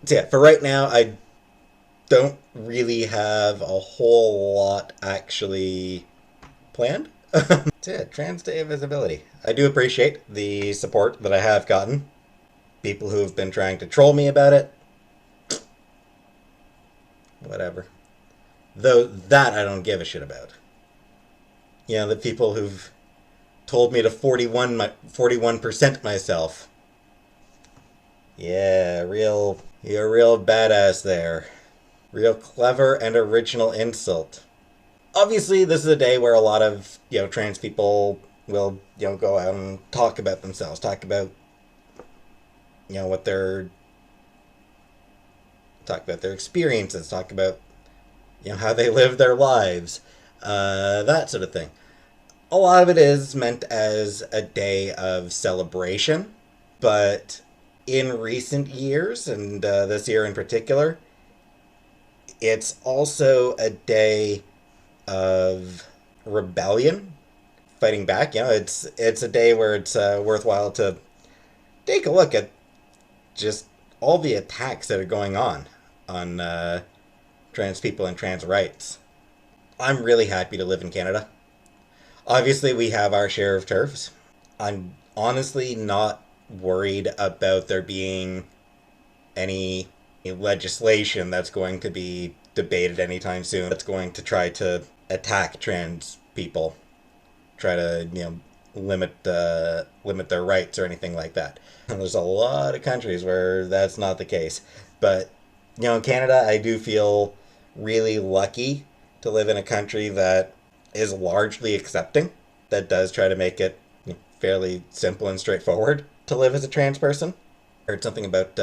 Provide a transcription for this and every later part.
So yeah, for right now, I don't really have a whole lot actually planned. So yeah, Trans Day of Visibility. I do appreciate the support that I have gotten. People who have been trying to troll me about it, whatever. Though that I don't give a shit about. You know, the people who've told me to 41% myself. Yeah, you're a real badass there. Real clever and original insult. Obviously, this is a day where a lot of, trans people will, go out and talk about themselves, talk about, what they're, talk about their experiences, talk about, how they live their lives, that sort of thing. A lot of it is meant as a day of celebration, but in recent years, and this year in particular, it's also a day of rebellion, fighting back. It's a day where it's worthwhile to take a look at just all the attacks that are going on trans people and trans rights. I'm really happy to live in Canada. Obviously, we have our share of turfs. I'm honestly not worried about there being any legislation that's going to be debated anytime soon that's going to try to attack trans people, try to limit their rights or anything like that. And there's a lot of countries where that's not the case, but in Canada, I do feel really lucky to live in a country that is largely accepting, that does try to make it fairly simple and straightforward to live as a trans person. I heard something about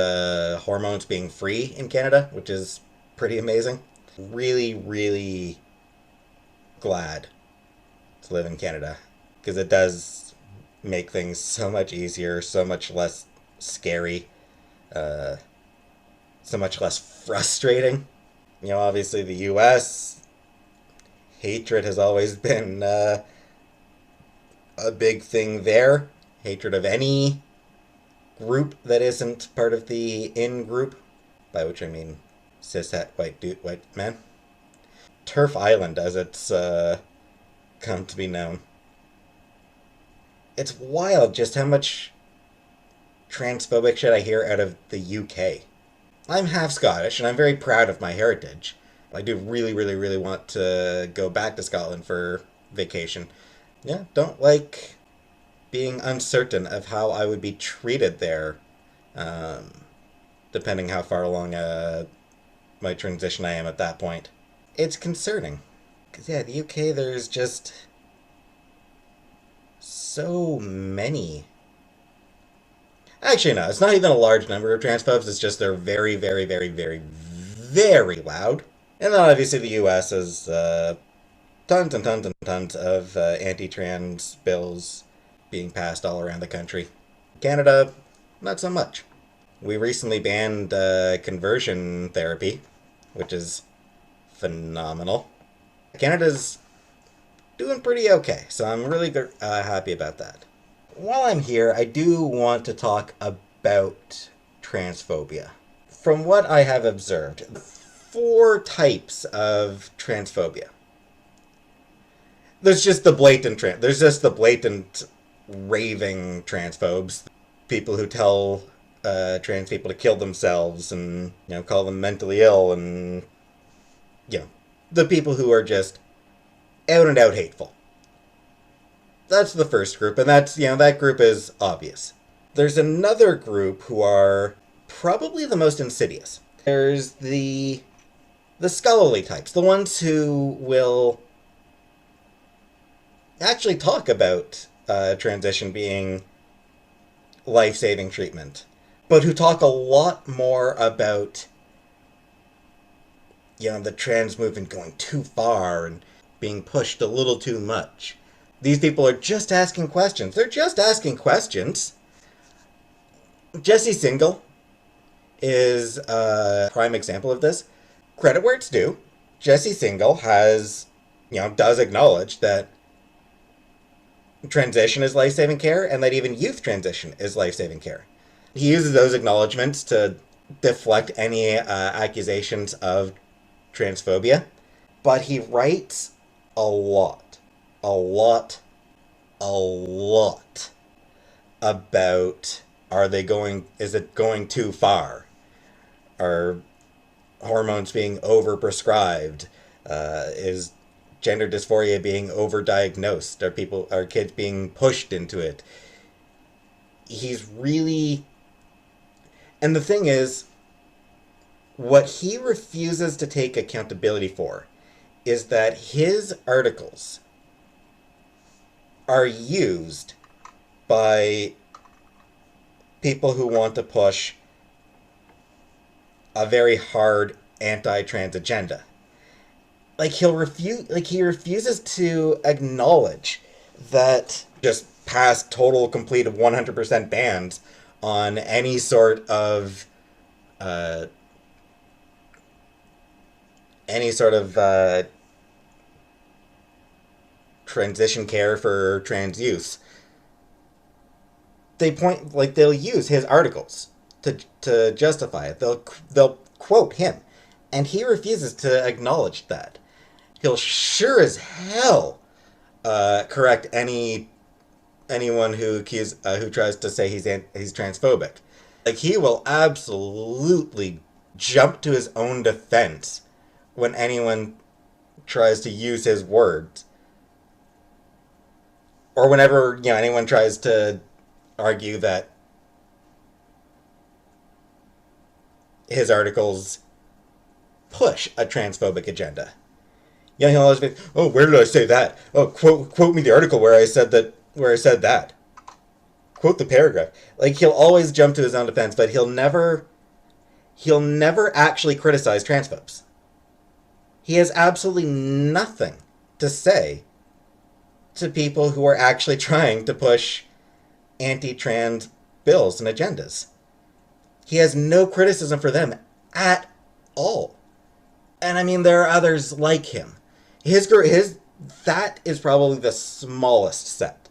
hormones being free in Canada, which is pretty amazing. Really, really glad to live in Canada because it does make things so much easier, so much less scary, uh, so much less frustrating. Obviously, the US, hatred has always been a big thing there. Hatred of any group that isn't part of the in group, by which I mean cishet white men. Turf Island, as it's come to be known. It's wild just how much transphobic shit I hear out of the UK. I'm half Scottish and I'm very proud of my heritage. I do really, really, really want to go back to Scotland for vacation. Yeah, don't like being uncertain of how I would be treated there, um, depending how far along my transition I am at that point. It's concerning. Because, yeah, the UK, there's just so many. Actually, no, it's not even a large number of transphobes, it's just they're very, very, very, very, very loud. And then obviously the US has tons and tons and tons of anti trans bills being passed all around the country. Canada, not so much. We recently banned conversion therapy, which is phenomenal. Canada's doing pretty okay, so I'm really happy about that. While I'm here, I do want to talk about transphobia. From what I have observed, four types of transphobia. There's just the blatant raving transphobes, people who tell trans people to kill themselves and call them mentally ill, and the people who are just out and out hateful. That's the first group, and that group is obvious. There's another group who are probably the most insidious. There's the scholarly types, the ones who will actually talk about transition being life-saving treatment, but who talk a lot more about the trans movement going too far and being pushed a little too much. These people are just asking questions. They're just asking questions. Jesse Singal is a prime example of this. Credit where it's due. Jesse Singal does acknowledge that transition is life-saving care and that even youth transition is life-saving care. He uses those acknowledgments to deflect any accusations of transphobia, but he writes a lot, a lot, a lot about, is it going too far? Are hormones being overprescribed? Is gender dysphoria being overdiagnosed? Are kids being pushed into it? He's really, and the thing is, what he refuses to take accountability for is that his articles are used by people who want to push a very hard anti-trans agenda. He refuses to acknowledge that just past total complete of 100% bans on any sort of uh, transition care for trans youth. They'll use his articles to justify it. They'll quote him, and he refuses to acknowledge that. He'll sure as hell correct anyone who tries to say he's transphobic. Like, he will absolutely jump to his own defense when anyone tries to use his words, or whenever anyone tries to argue that his articles push a transphobic agenda. He'll always be, "Oh, where did I say that? Oh, quote me the article where I said that. Quote the paragraph." Like, he'll always jump to his own defense, but he'll never actually criticize transphobes. He has absolutely nothing to say to people who are actually trying to push anti-trans bills and agendas. He has no criticism for them at all. And I mean, there are others like him. That is probably the smallest set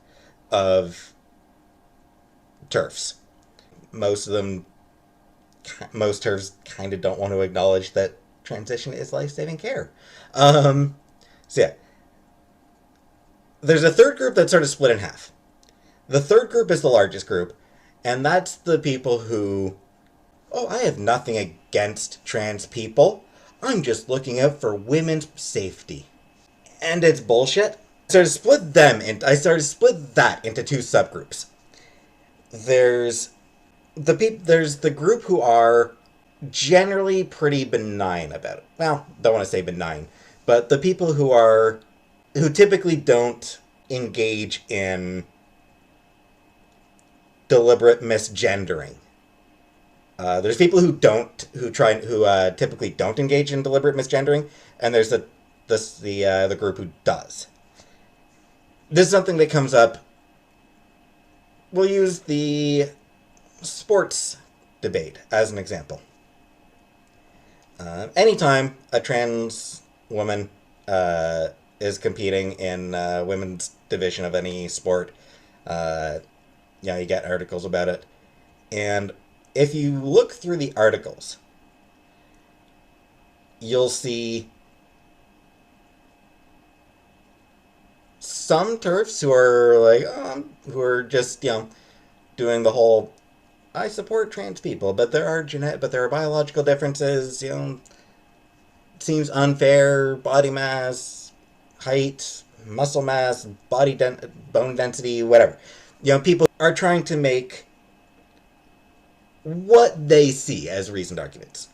of TERFs. Most TERFs kind of don't want to acknowledge that transition is life-saving care. So yeah, there's a third group that's sort of split in half. The third group is the largest group, and that's the people who, "Oh, I have nothing against trans people. I'm just looking out for women's safety." And it's bullshit. I started to split that into two subgroups. There's the group who are generally pretty benign about it. Well, don't want to say benign, but the people who typically don't engage in deliberate misgendering. There's people who typically don't engage in deliberate misgendering, and there's the group who does. This is something that comes up. We'll use the sports debate as an example. Anytime a trans woman is competing in women's division of any sport, you get articles about it. And if you look through the articles, you'll see some TERFs who are just doing the whole, "I support trans people, but there are biological differences. Seems unfair. Body mass, height, muscle mass, bone density, whatever." People are trying to make what they see as reasoned arguments.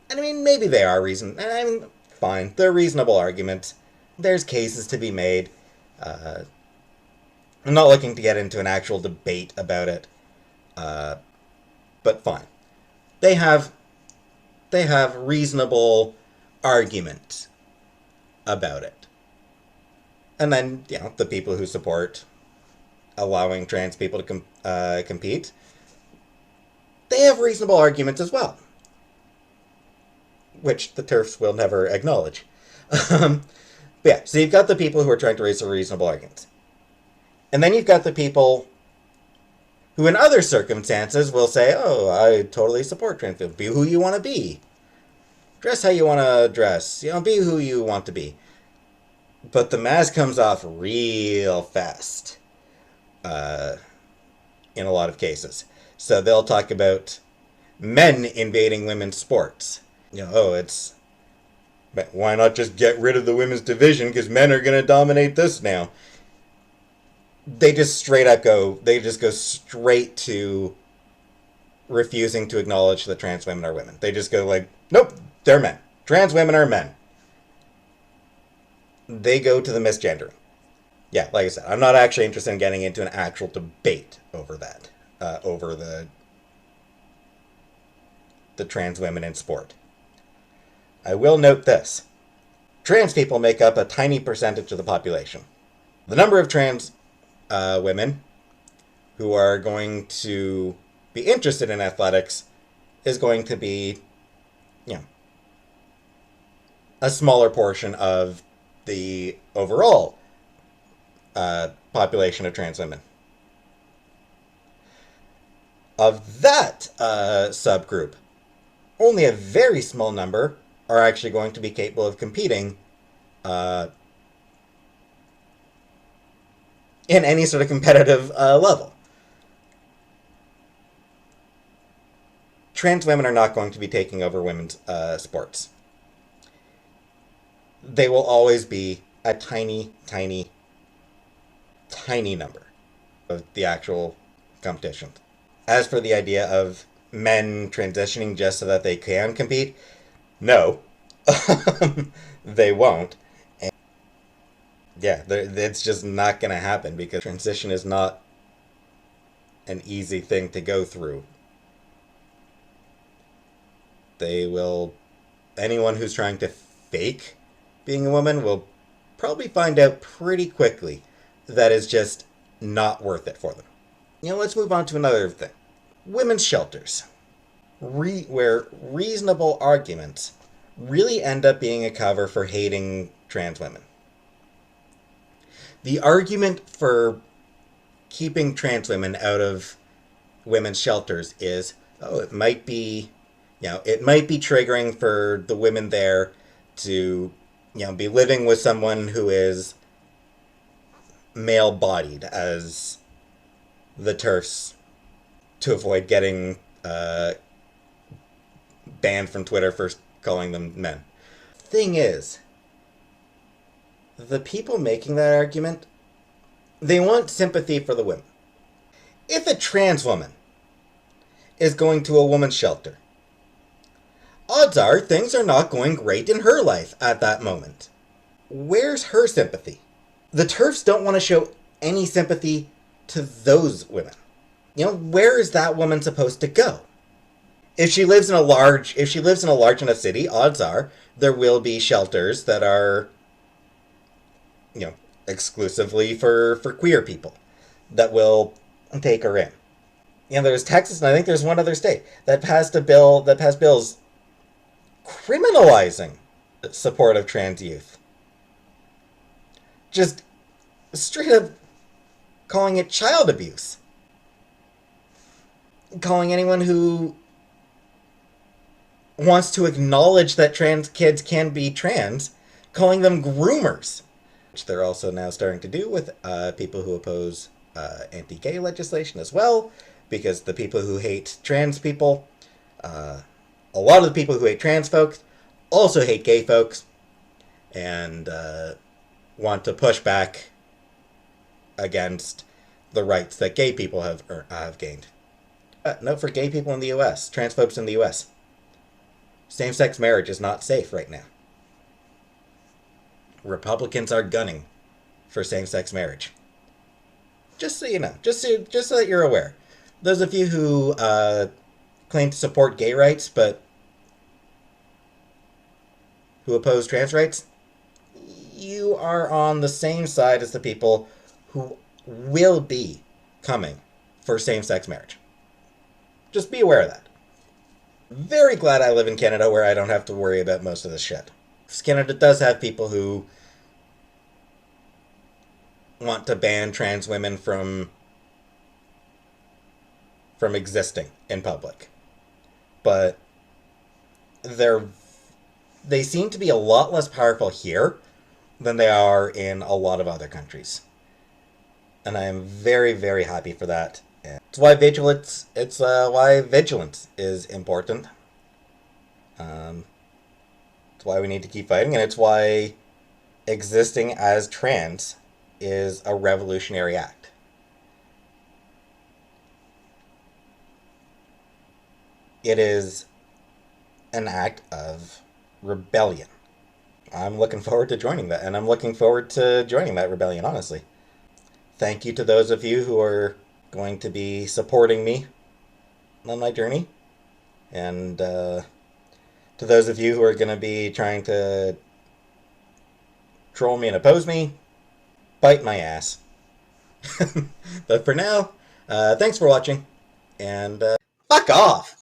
And I mean, maybe they are reasoned. I mean, fine, they're reasonable arguments. There's cases to be made. I'm not looking to get into an actual debate about it, but fine. They have reasonable arguments about it. And then, the people who support allowing trans people to compete, they have reasonable arguments as well, which the TERFs will never acknowledge. But yeah, so you've got the people who are trying to raise the reasonable arguments. And then you've got the people who in other circumstances will say, oh, I totally support trans people. Be who you want to be. Dress how you want to dress. Be who you want to be. But the mask comes off real fast in a lot of cases. So they'll talk about men invading women's sports. It's... But why not just get rid of the women's division because men are going to dominate this now? They just go straight to refusing to acknowledge that trans women are women. They just go like, nope, they're men. Trans women are men. They go to the misgendering. Yeah, like I said, I'm not actually interested in getting into an actual debate over that, over the trans women in sport. I will note this. Trans people make up a tiny percentage of the population. The number of trans women who are going to be interested in athletics is going to be, a smaller portion of the overall population of trans women. Of that subgroup, only a very small number are actually going to be capable of competing in any sort of competitive level. Trans women are not going to be taking over women's sports. They will always be a tiny, tiny, tiny number of the actual competition. As for the idea of men transitioning just so that they can compete, no, they won't. And yeah, it's just not going to happen because transition is not an easy thing to go through. Anyone who's trying to fake being a woman will probably find out pretty quickly that is just not worth it for them. Let's move on to another thing. Women's shelters. Where reasonable arguments really end up being a cover for hating trans women. The argument for keeping trans women out of women's shelters is, it might be triggering for the women there to, be living with someone who is male-bodied as the TERFs to avoid getting banned from Twitter for calling them men. Thing is, the people making that argument, they want sympathy for the women. If a trans woman is going to a woman's shelter, odds are things are not going great in her life at that moment. Where's her sympathy? The TERFs don't want to show any sympathy to those women. Where is that woman supposed to go? If she lives in a large enough city, odds are there will be shelters that are, exclusively for queer people that will take her in. There's Texas, and I think there's one other state that passed bills criminalizing support of trans youth. Just straight up calling it child abuse. Calling anyone who wants to acknowledge that trans kids can be trans, calling them groomers. Which they're also now starting to do with people who oppose anti-gay legislation as well, because the people who hate trans people, a lot of the people who hate trans folks also hate gay folks, and want to push back against the rights that gay people have gained. Note for gay people in the U.S., trans folks in the U.S. Same-sex marriage is not safe right now. Republicans are gunning for same-sex marriage. Just so you know, just so that you're aware. Those of you who claim to support gay rights, but who oppose trans rights, you are on the same side as the people who will be coming for same-sex marriage. Just be aware of that. Very glad I live in Canada where I don't have to worry about most of this shit. Because Canada does have people who want to ban trans women from from existing in public. But they seem to be a lot less powerful here than they are in a lot of other countries. And I am very, very happy for that. It's why vigilance is important. It's why we need to keep fighting, and it's why existing as trans is a revolutionary act. It is an act of rebellion. I'm looking forward to joining that, and I'm looking forward to joining that rebellion, honestly. Thank you to those of you who are going to be supporting me on my journey, and to those of you who are going to be trying to troll me and oppose me, bite my ass. But for now, thanks for watching, and fuck off!